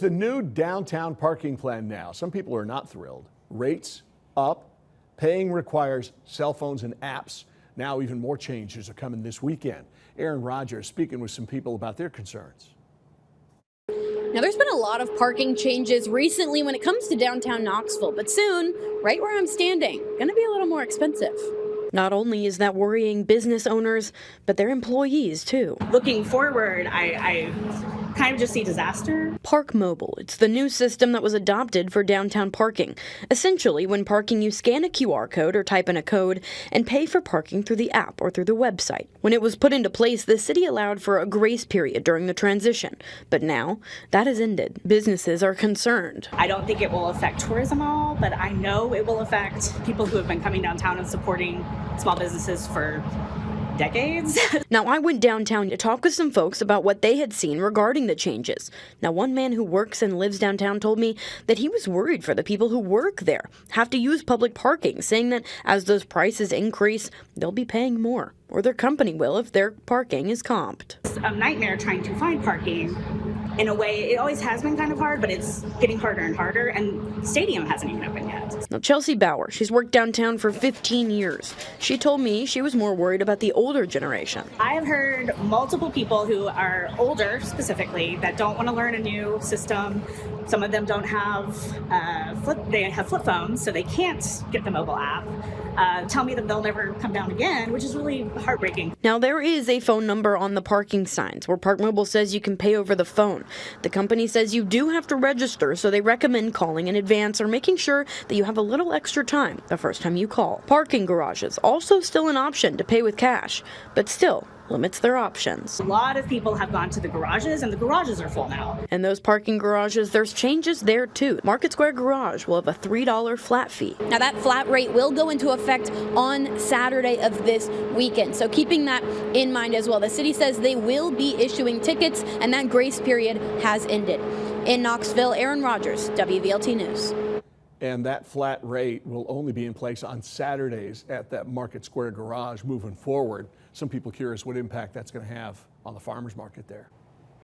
The new downtown parking plan now. Some people are not thrilled. Rates up. Paying requires cell phones and apps. Now even more changes are coming this weekend. Aaron Rodgers speaking with some people about their concerns. Now, there's been a lot of parking changes recently when it comes to downtown Knoxville, but soon, right where I'm standing, going to be a little more expensive. Not only is that worrying business owners, but their employees too. Looking forward, I kind of just see disaster. ParkMobile, it's the new system that was adopted for downtown parking. Essentially, when parking, you scan a QR code or type in a code and pay for parking through the app or through the website. When it was put into place, the city allowed for a grace period during the transition. But now, that has ended. Businesses are concerned. I don't think it will affect tourism at all, but I know it will affect people who have been coming downtown and supporting small businesses for decades. Now, I went downtown to talk with some folks about what they had seen regarding the changes. Now, one man who works and lives downtown told me that he was worried for the people who work there, have to use public parking, saying that as those prices increase, they'll be paying more, or their company will if their parking is comped. It's a nightmare trying to find parking. In a way, it always has been kind of hard, but it's getting harder and harder, and Stadium hasn't even opened yet. Now, Chelsea Bauer, she's worked downtown for 15 years. She told me she was more worried about the older generation. I have heard multiple people who are older, specifically, that don't want to learn a new system. Some of them don't have flip phones, so they can't get the mobile app. Tell me that they'll never come down again, which is really heartbreaking. Now, there is a phone number on the parking signs where ParkMobile says you can pay over the phone. The company says you do have to register, so they recommend calling in advance or making sure that you have a little extra time the first time you call. Parking garages also still an option to pay with cash, but still limits their options. A lot of people have gone to the garages, and the garages are full now. And those parking garages, there's changes there too. Market Square Garage will have a $3 flat fee. Now, that flat rate will go into effect on Saturday of this weekend, so keeping that in mind as well. The city says they will be issuing tickets, and that grace period has ended. In Knoxville, Aaron Rodgers, WVLT News. And that flat rate will only be in place on Saturdays at that Market Square Garage moving forward. Some people curious what impact that's going to have on the farmers market there.